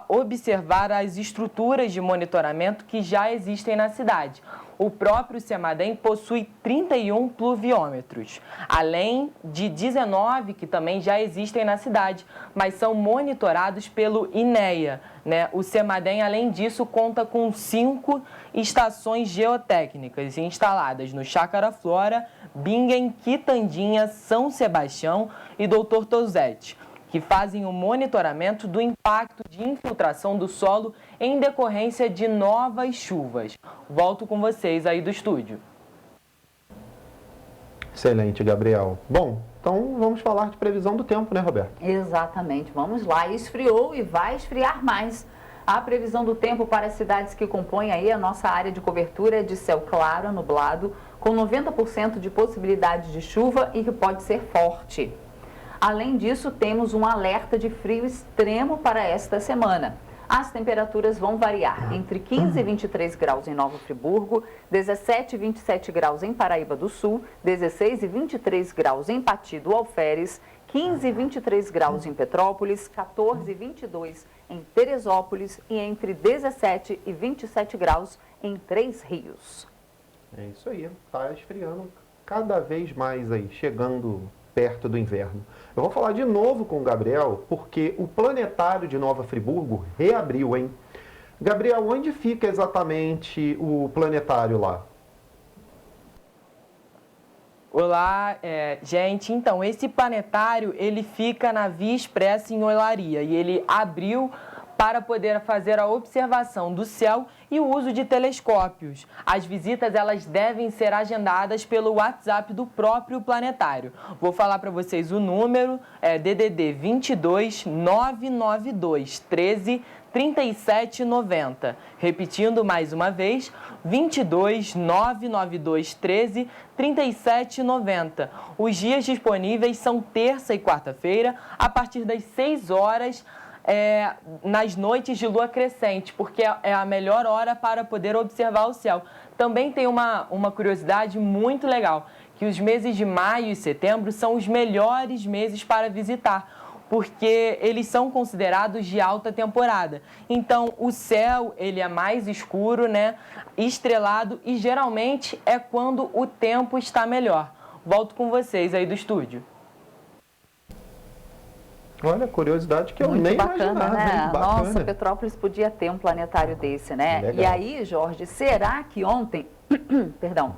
observar as estruturas de monitoramento que já existem na cidade. O próprio CEMADEM possui 31 pluviômetros, além de 19 que também já existem na cidade, mas são monitorados pelo INEA, né? O CEMADEM, além disso, conta com 5 estações geotécnicas instaladas no Chácara Flora, Bingen, Quitandinha, São Sebastião e Doutor Touzete, que fazem o monitoramento do impacto de infiltração do solo em decorrência de novas chuvas. Volto com vocês aí do estúdio. Excelente, Gabriel. Bom, então vamos falar de previsão do tempo, né, Roberto? Exatamente, vamos lá. Esfriou e vai esfriar mais. A previsão do tempo para as cidades que compõem aí a nossa área de cobertura é de céu claro, nublado, com 90% de possibilidade de chuva e que pode ser forte. Além disso, temos um alerta de frio extremo para esta semana. As temperaturas vão variar entre 15 e 23 graus em Nova Friburgo, 17 e 27 graus em Paraíba do Sul, 16 e 23 graus em Pati do Alferes, 15 e 23 graus em Petrópolis, 14 e 22 em Teresópolis e entre 17 e 27 graus em Três Rios. É isso aí, está esfriando cada vez mais aí, chegando perto do inverno. Eu vou falar de novo com o Gabriel, porque o Planetário de Nova Friburgo reabriu, hein? Gabriel, onde fica exatamente o planetário lá? Olá, gente. Então, esse planetário, ele fica na Via Expressa em Olaria e ele abriu para poder fazer a observação do céu e o uso de telescópios. As visitas, elas devem ser agendadas pelo WhatsApp do próprio planetário. Vou falar para vocês o número, DDD 22 992 13 37 90. Repetindo mais uma vez, 22 992 13 37 90. Os dias disponíveis são terça e quarta-feira, a partir das 6 horas, nas noites de lua crescente, porque é a melhor hora para poder observar o céu. Também tem uma curiosidade muito legal, que os meses de maio e setembro são os melhores meses para visitar, porque eles são considerados de alta temporada. Então, o céu, ele é mais escuro, né, estrelado, e geralmente é quando o tempo está melhor. Volto com vocês aí do estúdio. Olha, curiosidade que eu muito nem bacana, imaginava. né? Bacana. Nossa, Petrópolis podia ter um planetário desse, né? Legal. E aí, Jorge, será que ontem, perdão,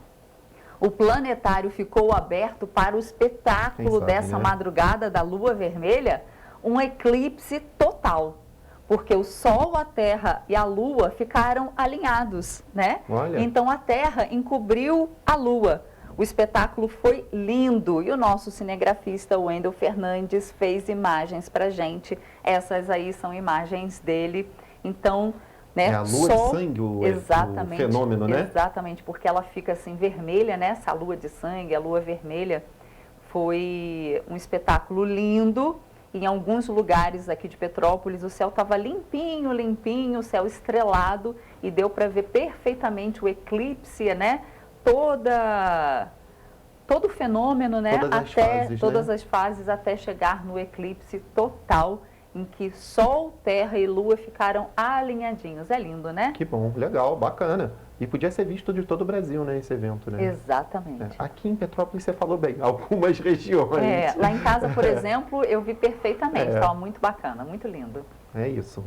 o planetário ficou aberto para o espetáculo dessa madrugada da Lua Vermelha? Um eclipse total, porque o Sol, a Terra e a Lua ficaram alinhados, né? Olha. Então a Terra encobriu a Lua. O espetáculo foi lindo e o nosso cinegrafista Wendel Fernandes fez imagens pra gente. Essas aí são imagens dele. Então, né? É a lua de sangue, o fenômeno, né? Exatamente, porque ela fica assim vermelha, né? Essa lua de sangue, a lua vermelha. Foi um espetáculo lindo. Em alguns lugares aqui de Petrópolis, o céu estava limpinho, limpinho, o céu estrelado, e deu para ver perfeitamente o eclipse, né? Todo o fenômeno, né? Todas as fases até chegar no eclipse total, em que Sol, Terra e Lua ficaram alinhadinhos. É lindo, né? Que bom, legal, bacana. E podia ser visto de todo o Brasil, né, esse evento, né? Exatamente. Aqui em Petrópolis você falou bem, algumas regiões. Lá em casa, por exemplo, eu vi perfeitamente, estava muito bacana, muito lindo. É isso.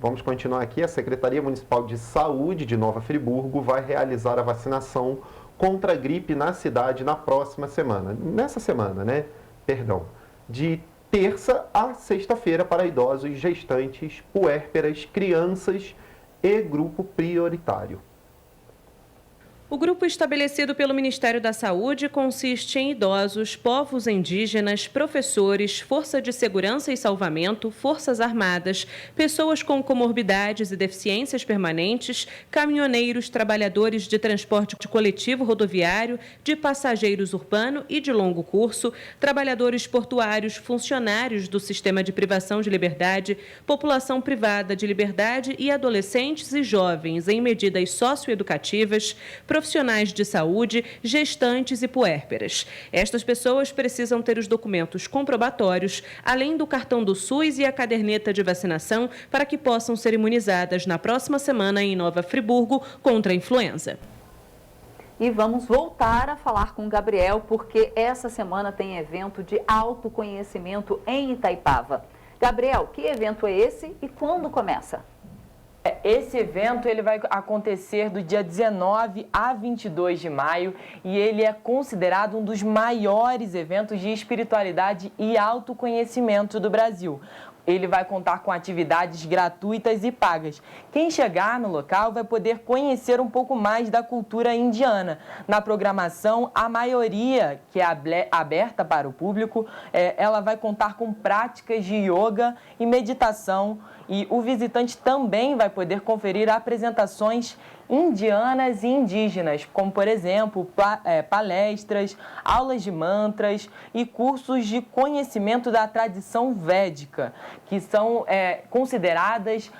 Vamos continuar aqui. A Secretaria Municipal de Saúde de Nova Friburgo vai realizar a vacinação contra a gripe na cidade na próxima semana. Nessa semana, né? Perdão. De terça a sexta-feira para idosos, gestantes, puérperas, crianças e grupo prioritário. O grupo estabelecido pelo Ministério da Saúde consiste em idosos, povos indígenas, professores, Força de Segurança e Salvamento, Forças Armadas, pessoas com comorbidades e deficiências permanentes, caminhoneiros, trabalhadores de transporte coletivo rodoviário, de passageiros urbano e de longo curso, trabalhadores portuários, funcionários do sistema de privação de liberdade, população privada de liberdade e adolescentes e jovens em medidas socioeducativas, profissionais de saúde, gestantes e puérperas. Estas pessoas precisam ter os documentos comprobatórios, além do cartão do SUS e a caderneta de vacinação, para que possam ser imunizadas na próxima semana em Nova Friburgo contra a influenza. E vamos voltar a falar com o Gabriel, porque essa semana tem evento de autoconhecimento em Itaipava. Gabriel, que evento é esse e quando começa? Esse evento ele vai acontecer do dia 19 a 22 de maio e ele é considerado um dos maiores eventos de espiritualidade e autoconhecimento do Brasil. Ele vai contar com atividades gratuitas e pagas. Quem chegar no local vai poder conhecer um pouco mais da cultura indiana. Na programação, a maioria, que é aberta para o público, ela vai contar com práticas de yoga e meditação. E o visitante também vai poder conferir apresentações indianas e indígenas, como, por exemplo, palestras, aulas de mantras e cursos de conhecimento da tradição védica, que são consideradas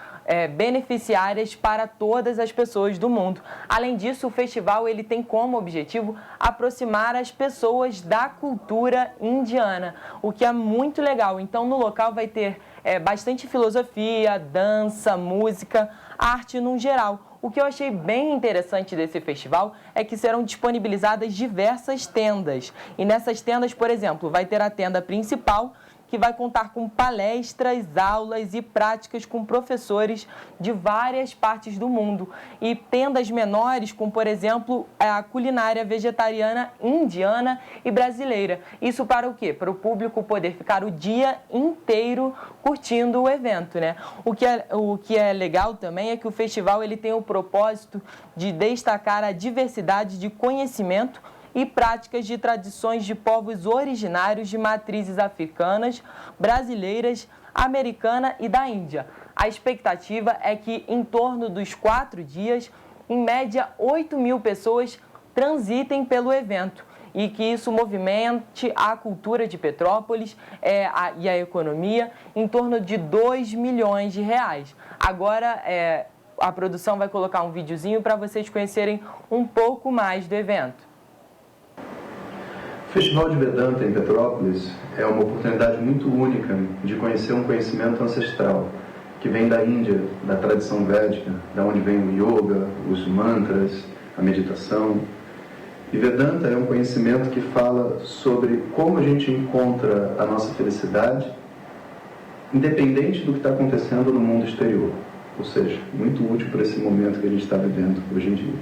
beneficiárias para todas as pessoas do mundo. Além disso, o festival ele tem como objetivo aproximar as pessoas da cultura indiana, o que é muito legal. Então, no local vai ter bastante filosofia, dança, música, arte no geral. O que eu achei bem interessante desse festival é que serão disponibilizadas diversas tendas. E nessas tendas, por exemplo, vai ter a tenda principal, que vai contar com palestras, aulas e práticas com professores de várias partes do mundo. E tendas menores, como, por exemplo, a culinária vegetariana indiana e brasileira. Isso para o quê? Para o público poder ficar o dia inteiro curtindo o evento, né? O que é legal também é que o festival ele tem o propósito de destacar a diversidade de conhecimento e práticas de tradições de povos originários de matrizes africanas, brasileiras, americana e da Índia. A expectativa é que, em torno dos 4 dias, em média 8.000 pessoas transitem pelo evento e que isso movimente a cultura de Petrópolis e a economia em torno de R$2 milhões. Agora, a produção vai colocar um videozinho para vocês conhecerem um pouco mais do evento. O Festival de Vedanta em Petrópolis é uma oportunidade muito única de conhecer um conhecimento ancestral que vem da Índia, da tradição védica, da onde vem o yoga, os mantras, a meditação. E Vedanta é um conhecimento que fala sobre como a gente encontra a nossa felicidade independente do que está acontecendo no mundo exterior. Ou seja, muito útil para esse momento que a gente está vivendo hoje em dia.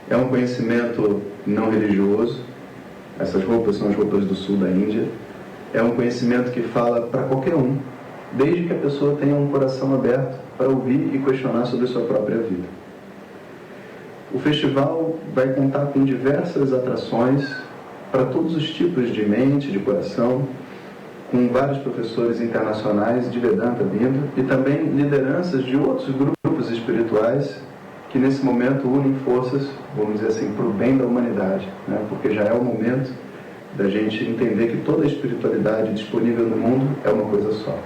É um conhecimento não religioso. Essas roupas são as roupas do sul da Índia. É um conhecimento que fala para qualquer um, desde que a pessoa tenha um coração aberto para ouvir e questionar sobre a sua própria vida. O festival vai contar com diversas atrações para todos os tipos de mente, de coração, com vários professores internacionais de Vedanta vindo e também lideranças de outros grupos espirituais que nesse momento unem forças, vamos dizer assim, para o bem da humanidade, né? Porque já é o momento da gente entender que toda a espiritualidade disponível no mundo é uma coisa só.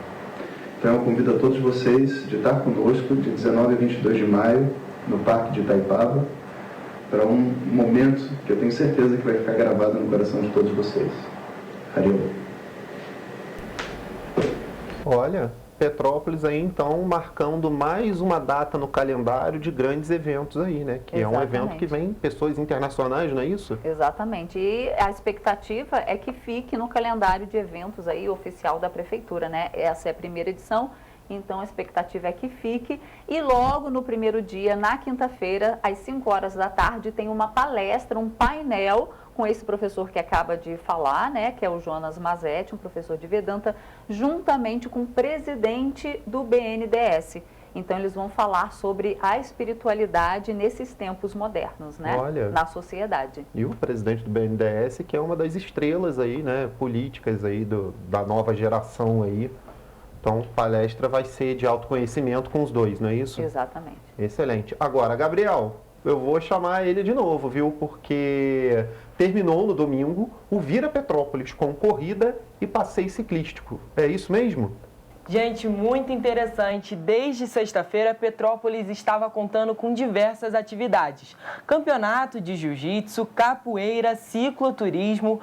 Então eu convido a todos vocês de estar conosco de 19 a 22 de maio no Parque de Itaipava para um momento que eu tenho certeza que vai ficar gravado no coração de todos vocês. Hariom. Olha, Petrópolis aí então marcando mais uma data no calendário de grandes eventos aí, né? Que exatamente. É um evento que vem pessoas internacionais, não é isso? Exatamente. E a expectativa é que fique no calendário de eventos aí oficial da Prefeitura, né? Essa é a primeira edição Então, a expectativa é que fique. E logo no primeiro dia, na quinta-feira, às 5 horas da tarde, tem uma palestra, um painel com esse professor que acaba de falar, né, que é o Jonas Mazetti, um professor de Vedanta, juntamente com o presidente do BNDES. Então, eles vão falar sobre a espiritualidade nesses tempos modernos, né? Olha, na sociedade. E o presidente do BNDES, que é uma das estrelas aí, né, políticas aí da nova geração aí. Então, palestra vai ser de autoconhecimento com os dois, não é isso? Exatamente. Excelente. Agora, Gabriel, eu vou chamar ele de novo, viu? Porque terminou no domingo o Vira Petrópolis com corrida e passeio ciclístico. É isso mesmo? Gente, muito interessante. Desde sexta-feira, Petrópolis estava contando com diversas atividades. Campeonato de jiu-jitsu, capoeira, cicloturismo,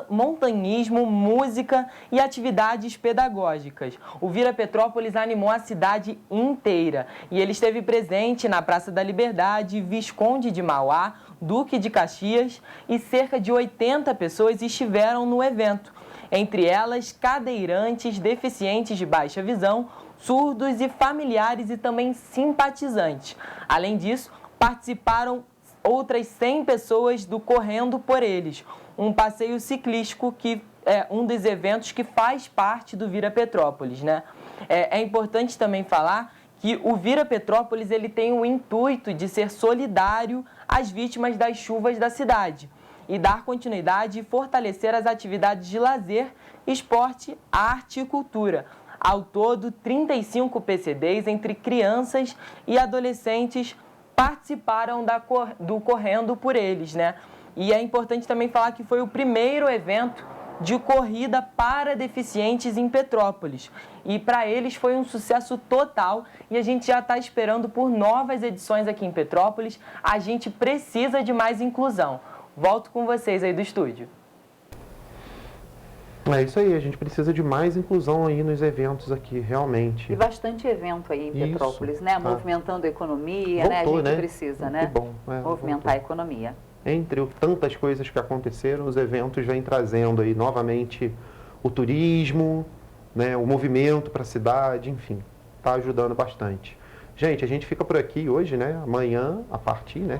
montanhismo, música e atividades pedagógicas. O Vira Petrópolis animou a cidade inteira e ele esteve presente na Praça da Liberdade, Visconde de Mauá, Duque de Caxias e cerca de 80 pessoas estiveram no evento. Entre elas, cadeirantes, deficientes de baixa visão, surdos e familiares e também simpatizantes. Além disso, participaram outras 100 pessoas do Correndo por Eles, um passeio ciclístico que é um dos eventos que faz parte do Vira Petrópolis, né? É importante também falar que o Vira Petrópolis ele tem o intuito de ser solidário às vítimas das chuvas da cidade e dar continuidade e fortalecer as atividades de lazer, esporte, arte e cultura. Ao todo, 35 PCDs entre crianças e adolescentes participaram do Correndo por Eles, né? E é importante também falar que foi o primeiro evento de corrida para deficientes em Petrópolis. E para eles foi um sucesso total e a gente já está esperando por novas edições aqui em Petrópolis. A gente precisa de mais inclusão. Volto com vocês aí do estúdio. É isso aí, a gente precisa de mais inclusão aí nos eventos aqui, realmente. E bastante evento aí em Petrópolis, né? Movimentando a economia, Voltou, né? A gente precisa, né? Que bom. Movimentar a economia. Entre tantas coisas que aconteceram, os eventos vêm trazendo aí novamente o turismo, né? O movimento para a cidade, enfim, está ajudando bastante. Gente, a gente fica por aqui hoje, né? Amanhã,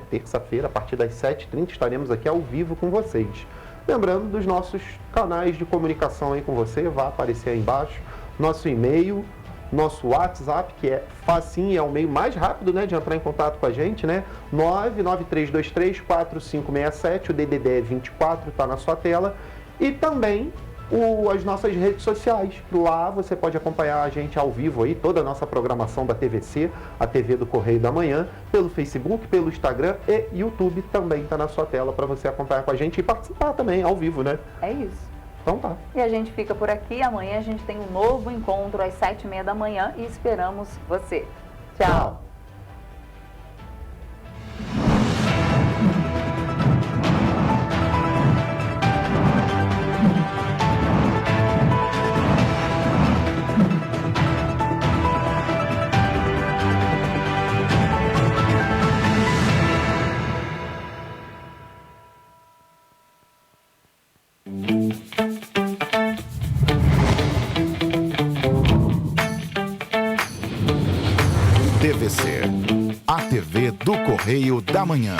terça-feira, a partir das 7h30, estaremos aqui ao vivo com vocês. Lembrando dos nossos canais de comunicação aí com você, vai aparecer aí embaixo. Nosso e-mail, nosso WhatsApp, que é facinho, é o meio mais rápido, né, de entrar em contato com a gente, né? 993234567, o DDD é 24, está na sua tela. E também as nossas redes sociais. Lá você pode acompanhar a gente ao vivo aí, toda a nossa programação da TVC, a TV do Correio da Manhã, pelo Facebook, pelo Instagram e YouTube também está na sua tela para você acompanhar com a gente e participar também ao vivo, né? É isso. Então tá. E a gente fica por aqui. Amanhã a gente tem um novo encontro às 7h30 da manhã e esperamos você. Tchau. TVC, a TV do Correio da Manhã.